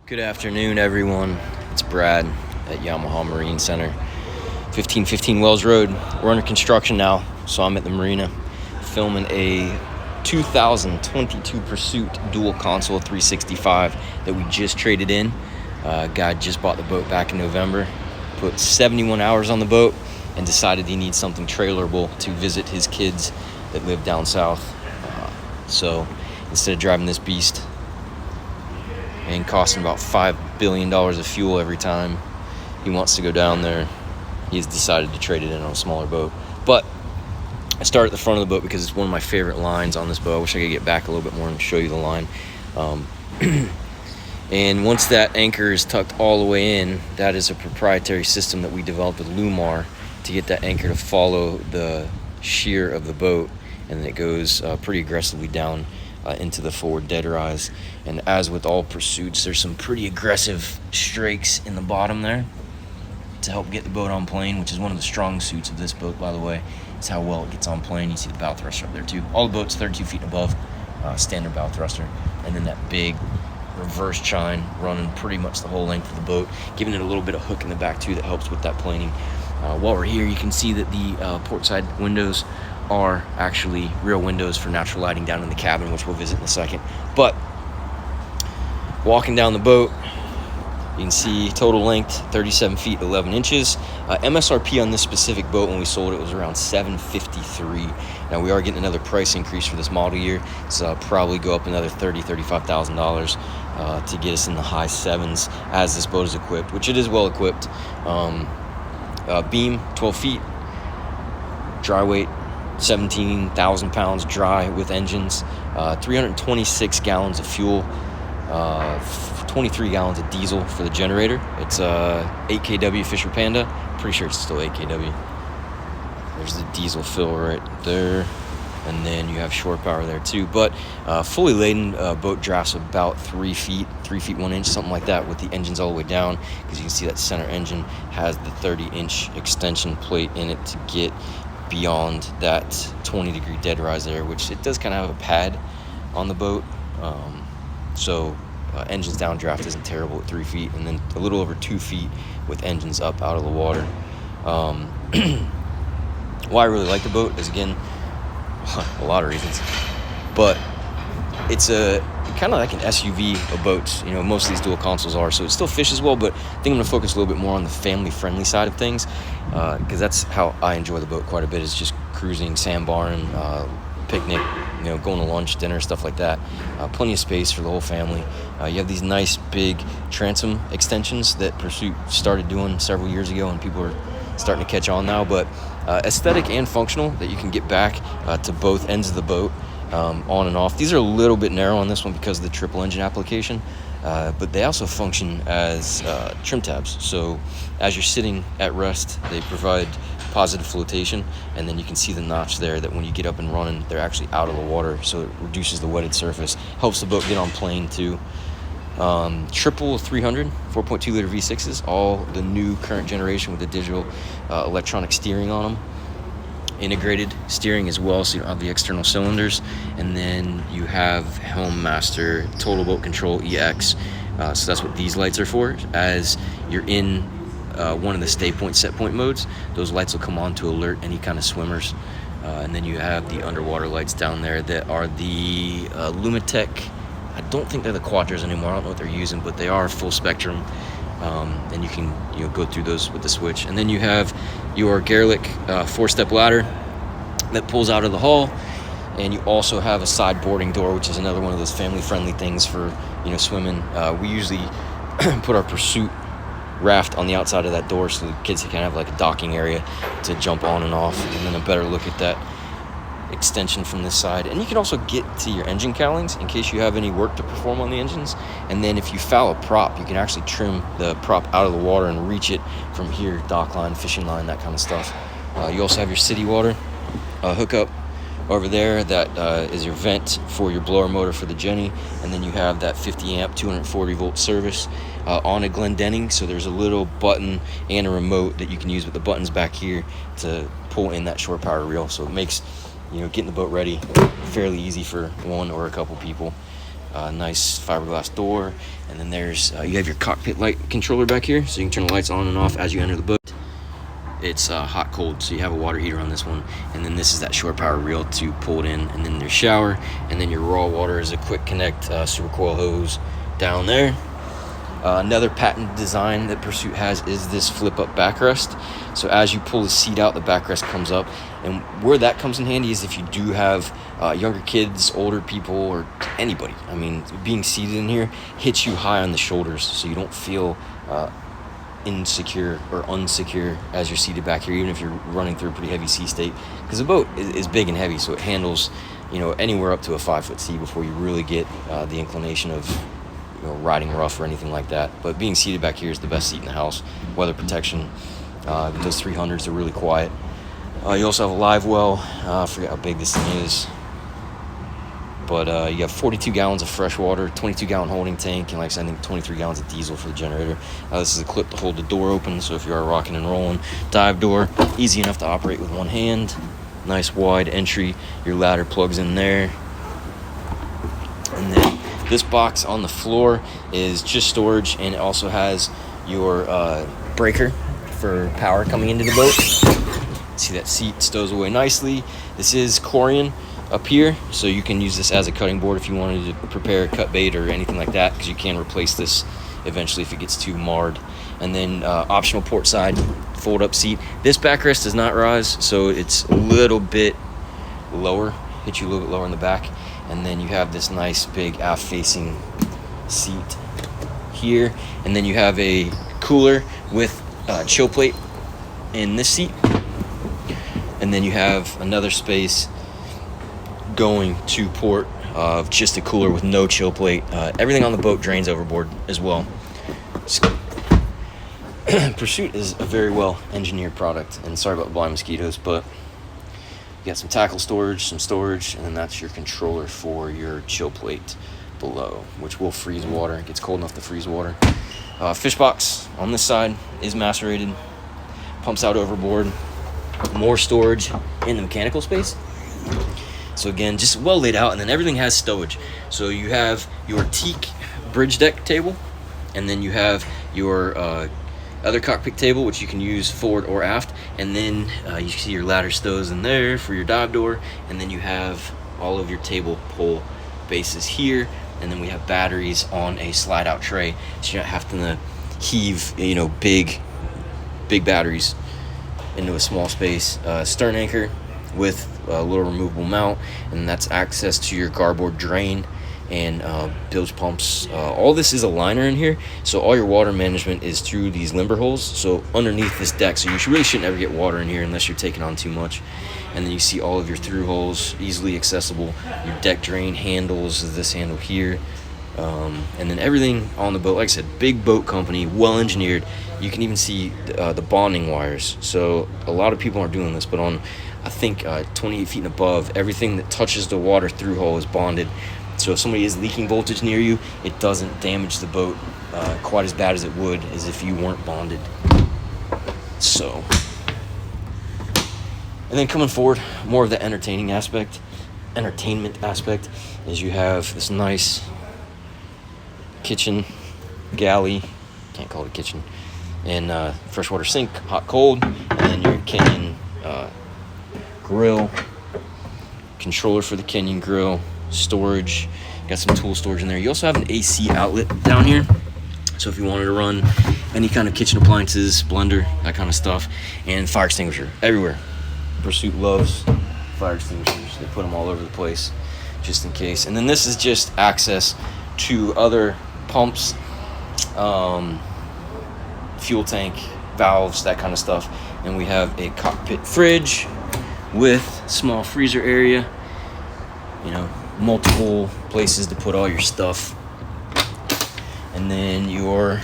Good afternoon, everyone. It's Brad at Yamaha Marine Center, 1515 Wells Road. We're under construction now, so I'm at the marina filming a 2022 Pursuit dual console 365 that we just traded in. Guy just bought the boat back in November, put 71 hours on the boat, and decided he needs something trailerable to visit his kids that live down south. So instead of driving this beast and costing about $5 billion of fuel every time he wants to go down there, he's decided to trade it in on a smaller boat. But I start at the front of the boat because it's one of my favorite lines on this boat. I wish I could get back a little bit more and show you the line. And once that anchor is tucked all the way in, that is a proprietary system that we developed with Lumar to get that anchor to follow the shear of the boat, and then it goes pretty aggressively down into the forward dead rise. And as with all pursuits, there's some pretty aggressive strakes in the bottom there to help get the boat on plane, which is one of the strong suits of this boat, by the way. It's how well it gets on plane. You see the bow thruster up there too. All the boats 32 feet and above, standard bow thruster, and then that big reverse chine running pretty much the whole length of the boat, giving it a little bit of hook in the back too that helps with that planing. While we're here, you can see that the port side windows are actually real windows for natural lighting down in the cabin, which we'll visit in a second. But walking down the boat, you can see total length 37 feet 11 inches. MSRP on this specific boat when we sold it was around $753. Now we are getting another price increase for this model year, so probably go up another $35,000 to get us in the high sevens as this boat is equipped, which it is well equipped. Beam 12 feet, dry weight 17,000 pounds dry with engines, 326 gallons of fuel, 23 gallons of diesel for the generator. It's 8 kW Fisher Panda. Pretty sure it's still 8 kW. There's the diesel fill right there, and then you have shore power there too. But fully laden boat drafts about 3 feet 1 inch, something like that, with the engines all the way down, because you can see that center engine has the 30-inch extension plate in it to get beyond that 20-degree dead rise there, which it does kind of have a pad on the boat. So engines downdraft isn't terrible at 3 feet, and then a little over 2 feet with engines up out of the water. Why I really like the boat is, again, a lot of reasons, but it's a kind of like an SUV of boats. You know, most of these dual consoles are, so it still fishes well, but I think I'm going to focus a little bit more on the family-friendly side of things, because that's how I enjoy the boat quite a bit, is just cruising, sandbarring, picnic, you know, going to lunch, dinner, stuff like that. Plenty of space for the whole family. You have these nice big transom extensions that Pursuit started doing several years ago, and people are starting to catch on now, but aesthetic and functional, that you can get back to both ends of the boat, on and off. These are a little bit narrow on this one because of the triple engine application, but they also function as trim tabs. So as you're sitting at rest, they provide positive flotation, and then you can see the notch there that when you get up and running, they're actually out of the water, so it reduces the wetted surface, helps the boat get on plane too. Triple 300 4.2 liter V6s, all the new current generation with the digital electronic steering on them, integrated steering as well, so you don't have the external cylinders. And then you have Helm Master Total Boat Control EX, so that's what these lights are for. As you're in one of the stay point, set point modes, those lights will come on to alert any kind of swimmers. And then you have the underwater lights down there that are the Lumitech. I don't think they're the Quadras anymore. I don't know what they're using, but they are full spectrum. And you can go through those with the switch. And then you have your Galley 4-step ladder that pulls out of the hull, and you also have a side boarding door, which is another one of those family-friendly things for swimming. We usually put our Pursuit raft on the outside of that door so the kids can have like a docking area to jump on and off, and then a better look at that extension from this side. And you can also get to your engine cowlings in case you have any work to perform on the engines. And then if you foul a prop, you can actually trim the prop out of the water and reach it from here, dock line, fishing line, that kind of stuff. You also have your city water hookup over there. That is your vent for your blower motor for the Jenny. And then you have that 50 amp 240 volt service on a Glendenning. So there's a little button and a remote that you can use with the buttons back here to pull in that shore power reel. So it makes getting the boat ready fairly easy for one or a couple people. Nice fiberglass door, and then there's you have your cockpit light controller back here, so you can turn the lights on and off as you enter the boat. It's hot cold, so you have a water heater on this one, and then this is that shore power reel to pull it in, and then there's shower, and then your raw water is a quick connect super coil hose down there. Another patent design that Pursuit has is this flip up backrest. So as you pull the seat out, the backrest comes up, and where that comes in handy is if you do have younger kids, older people, or anybody. I mean, being seated in here hits you high on the shoulders, so you don't feel insecure or unsecure as you're seated back here, even if you're running through a pretty heavy sea state, because the boat is big and heavy, so it handles, you know, anywhere up to a 5-foot sea before you really get the inclination of, you know, riding rough or anything like that. But being seated back here is the best seat in the house. Weather protection. Those 300s are really quiet. You also have a live well. I forget how big this thing is, but you have 42 gallons of fresh water, 22-gallon holding tank, and like I said, I think 23 gallons of diesel for the generator. This is a clip to hold the door open, so if you are rocking and rolling, dive door, easy enough to operate with one hand. Nice wide entry. Your ladder plugs in there, and then this box on the floor is just storage, and it also has your breaker for power coming into the boat. See, that seat stows away nicely. This is Corian up here, so you can use this as a cutting board if you wanted to prepare cut bait or anything like that, because you can replace this eventually if it gets too marred. And then optional port side fold up seat. This backrest does not rise, so it's a little bit lower, hit you a little bit lower in the back. And then you have this nice big aft facing seat here, and then you have a cooler with chill plate in this seat, and then you have another space going to port of just a cooler with no chill plate. Everything on the boat drains overboard as well. Pursuit is a very well engineered product, and sorry about the blind mosquitoes, but you got some tackle storage, some storage, and then that's your controller for your chill plate below, which will freeze water. It gets cold enough to freeze water. Fish box on this side is macerated, pumps out overboard. More storage in the mechanical space. So again, just well laid out, and then everything has stowage. So you have your teak bridge deck table, and then you have your other cockpit table, which you can use forward or aft, and then you see your ladder stows in there for your dive door, and then you have all of your table pole bases here, and then we have batteries on a slide out tray, so you're not having to heave, you know, big batteries into a small space. Stern anchor with a little removable mount, and that's access to your garboard drain and bilge pumps. All this is a liner in here, so all your water management is through these limber holes, so underneath this deck, so you really shouldn't ever get water in here unless you're taking on too much. And then you see all of your through holes, easily accessible. Your deck drain handles, this handle here, and then everything on the boat, like I said, big boat company, well engineered. You can even see the bonding wires. So a lot of people aren't doing this, but on, I think 28 feet and above, everything that touches the water through hole is bonded. So if somebody is leaking voltage near you, it doesn't damage the boat quite as bad as it would as if you weren't bonded. So, and then coming forward, more of the entertainment aspect is you have this nice kitchen, galley, can't call it a kitchen, and freshwater sink, hot cold, and then your Kenyon grill, controller for the Kenyon grill, storage, got some tool storage in there. You also have an AC outlet down here, so if you wanted to run any kind of kitchen appliances, blender, that kind of stuff, and fire extinguisher everywhere. Pursuit loves fire extinguishers. They put them all over the place just in case. And then this is just access to other pumps, fuel tank, valves, that kind of stuff. And we have a cockpit fridge with small freezer area, you know, multiple places to put all your stuff. And then your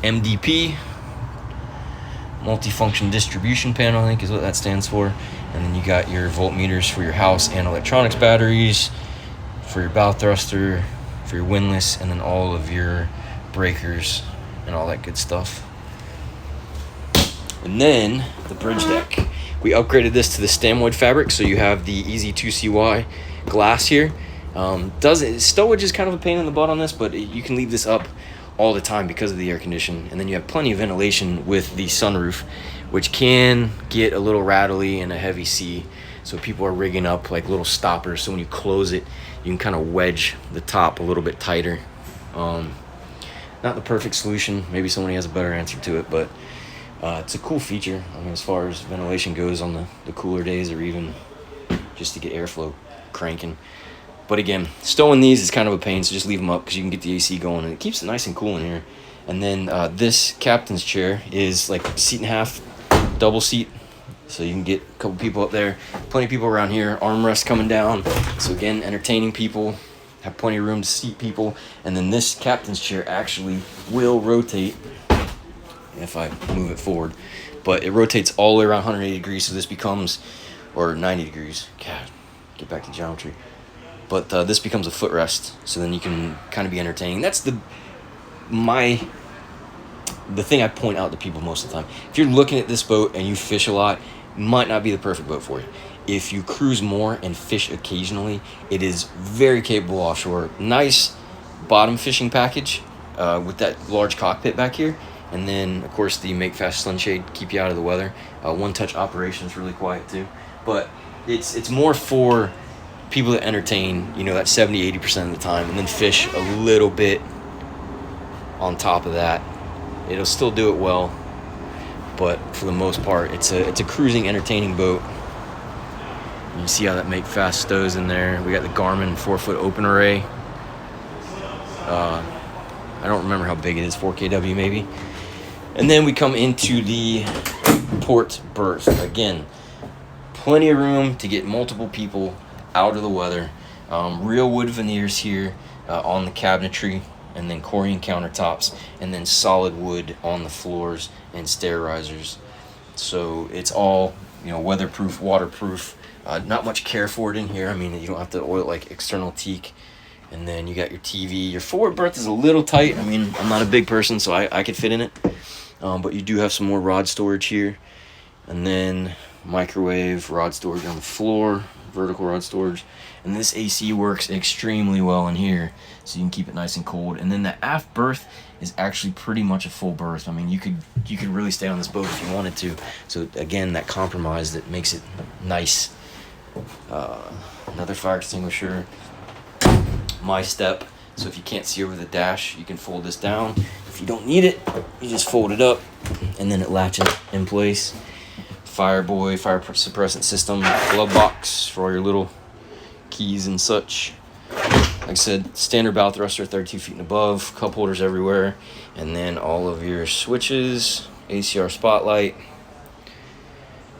MDP, multifunction distribution panel, I think is what that stands for. And then you got your voltmeters for your house and electronics batteries, for your bow thruster, for your windlass, and then all of your breakers and all that good stuff. And then the bridge deck. We upgraded this to the stamoid fabric, so you have the Easy 2CY glass here, Stowage is kind of a pain in the butt on this, but you can leave this up all the time because of the air condition, and then you have plenty of ventilation with the sunroof, which can get a little rattly in a heavy sea. So people are rigging up like little stoppers, so when you close it, you can kind of wedge the top a little bit tighter. Not the perfect solution. Maybe somebody has a better answer to it, but it's a cool feature. I mean, as far as ventilation goes on the cooler days, or even just to get airflow cranking. But again, stowing these is kind of a pain, so just leave them up because you can get the AC going, and it keeps it nice and cool in here. And then this captain's chair is like seat and a half, double seat, so you can get a couple people up there. Plenty of people around here. Armrest coming down, so again, entertaining people. Have plenty of room to seat people. And then this captain's chair actually will rotate if I move it forward, but it rotates all the way around 180 degrees, so this becomes, or 90 degrees. God, get back to geometry. But this becomes a footrest, so then you can kind of be entertaining. That's the thing I point out to people most of the time. If you're looking at this boat and you fish a lot, it might not be the perfect boat for you. If you cruise more and fish occasionally, it is very capable offshore. Nice bottom fishing package with that large cockpit back here. And then, of course, the make fast sunshade, keep you out of the weather. One-touch operation is really quiet too. But it's more for people that entertain, you know, that 70-80% of the time, and then fish a little bit on top of that. It'll still do it well, but for the most part, it's a cruising, entertaining boat. You see how that make fast stows in there. We got the Garmin 4-foot open array. I don't remember how big it is, 4 kW maybe. And then we come into the port berth. Again, plenty of room to get multiple people out of the weather. Real wood veneers here on the cabinetry, and then Corian countertops, and then solid wood on the floors and stair risers. So it's all, you know, weatherproof, waterproof. Not much care for it in here. I mean, you don't have to oil like external teak. And then you got your TV. Your forward berth is a little tight. I mean, I'm not a big person, so I could fit in it. But you do have some more rod storage here. And then microwave, rod storage on the floor, vertical rod storage. And this AC works extremely well in here, so you can keep it nice and cold. And then the aft berth is actually pretty much a full berth. I mean, you could really stay on this boat if you wanted to. So again, that compromise that makes it nice. Another fire extinguisher. My step, so if you can't see over the dash, you can fold this down. If you don't need it, you just fold it up, and then it latches in place. Fireboy, fire suppressant system, glove box for all your little keys and such. Like I said, standard bow thruster, 32 feet and above, cup holders everywhere, and then all of your switches, ACR spotlight,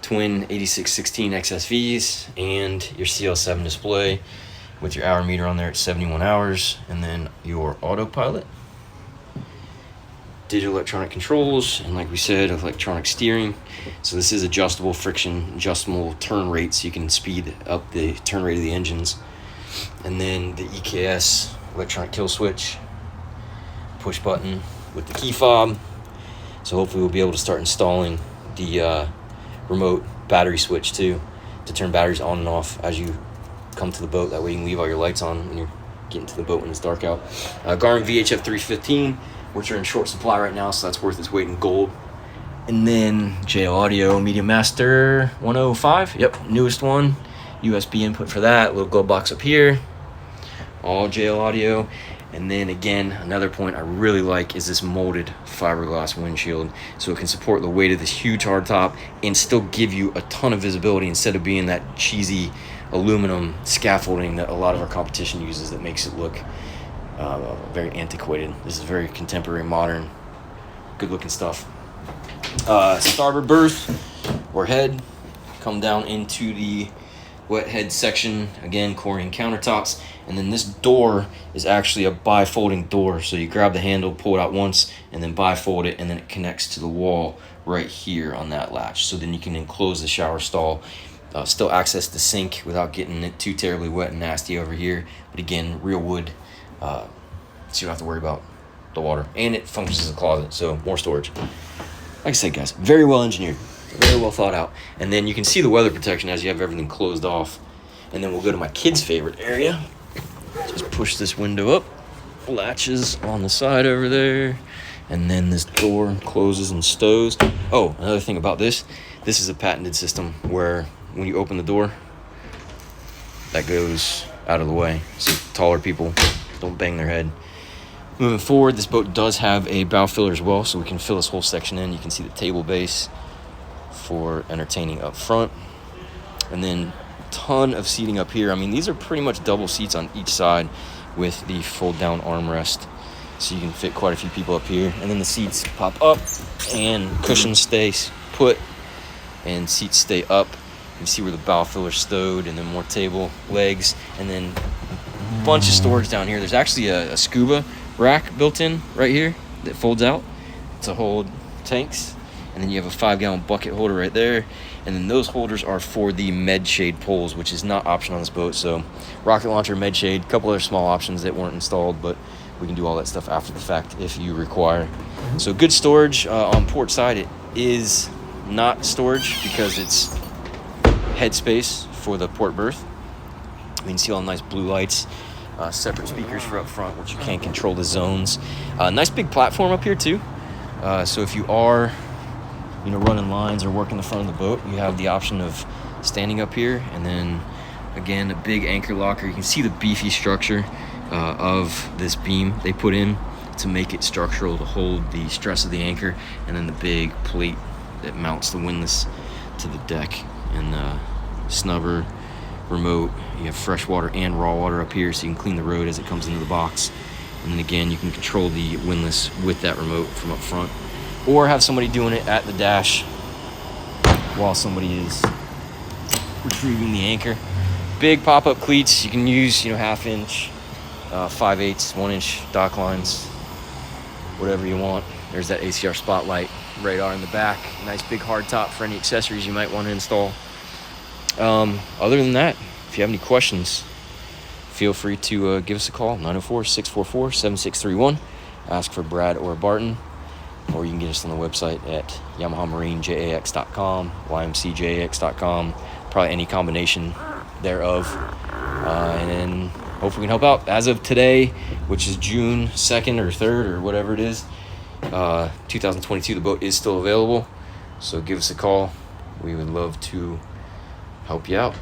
twin 8616 XSVs, and your CL7 display with your hour meter on there at 71 hours, and then your autopilot, digital electronic controls, and like we said, electronic steering. So this is adjustable friction, adjustable turn rate, so you can speed up the turn rate of the engines. And then the EKS electronic kill switch, push button with the key fob. So hopefully we'll be able to start installing the remote battery switch too, to turn batteries on and off as you come to the boat. That way you can leave all your lights on when you're getting to the boat when it's dark out. Garmin VHF 315, which are in short supply right now, so that's worth its weight in gold. And then JL Audio Media Master 105, yep, newest one. USB input for that, little glove box up here, all JL Audio. And then again, another point I really like is this molded fiberglass windshield, so it can support the weight of this huge hardtop and still give you a ton of visibility instead of being that cheesy aluminum scaffolding that a lot of our competition uses that makes it look very antiquated. This is very contemporary, modern, good looking stuff. Starboard berth or head, come down into the wet head section. Again, Corian countertops, and then this door is actually a bifolding door, so you grab the handle, pull it out once, and then bifold it, and then it connects to the wall right here on that latch. So then you can enclose the shower stall, still access the sink without getting it too terribly wet and nasty over here. But again, real wood, so you don't have to worry about the water, and it functions as a closet, so more storage. Like I said, guys, very well engineered, very well thought out. And then you can see the weather protection as you have everything closed off. And then we'll go to my kids' favorite area, Just push this window up, latches on the side over there, and then this door closes and stows. Oh, another thing about this is a patented system where when you open the door, that goes out of the way so taller people don't bang their head. Moving forward, this boat does have a bow filler as well, so we can fill this whole section in. You can see the table base for entertaining up front, and then a ton of seating up here. I mean, these are pretty much double seats on each side with the fold down armrest, so you can fit quite a few people up here. And then the seats pop up and cushions stay put and seats stay up. You can see where the bow filler stowed, and then more table legs, and then a bunch of storage down here. There's actually a scuba rack built in right here that folds out to hold tanks, and then you have a 5-gallon bucket holder right there, and then those holders are for the med shade poles, which is not optional on this boat. So rocket launcher, med shade, a couple other small options that weren't installed, but we can do all that stuff after the fact if you require. So good storage. On port side, it is not storage because it's headspace for the port berth. You can see all the nice blue lights. Separate speakers for up front, which you can control the zones. Nice big platform up here too. So if you are, running lines or working the front of the boat, you have the option of standing up here, and then again a big anchor locker. You can see the beefy structure of this beam they put in to make it structural to hold the stress of the anchor, and then the big plate that mounts the windlass to the deck, and snubber remote. You have fresh water and raw water up here, so you can clean the road as it comes into the box. And then again, you can control the windlass with that remote from up front, or have somebody doing it at the dash while somebody is retrieving the anchor. Big pop-up cleats. You can use 1/2 inch, 5/8, 1 inch dock lines, whatever you want. There's that ACR spotlight radar in the back. Nice big hard top for any accessories you might want to install. Other than that, if you have any questions, feel free to give us a call, 904-644-7631. Ask for Brad or Barton, or you can get us on the website at YamahaMarineJAX.com, YMCJAX.com, probably any combination thereof. And then hopefully we can help out. As of today, which is June 2nd or 3rd or whatever it is, 2022, the boat is still available. So give us a call. We would love to help you out.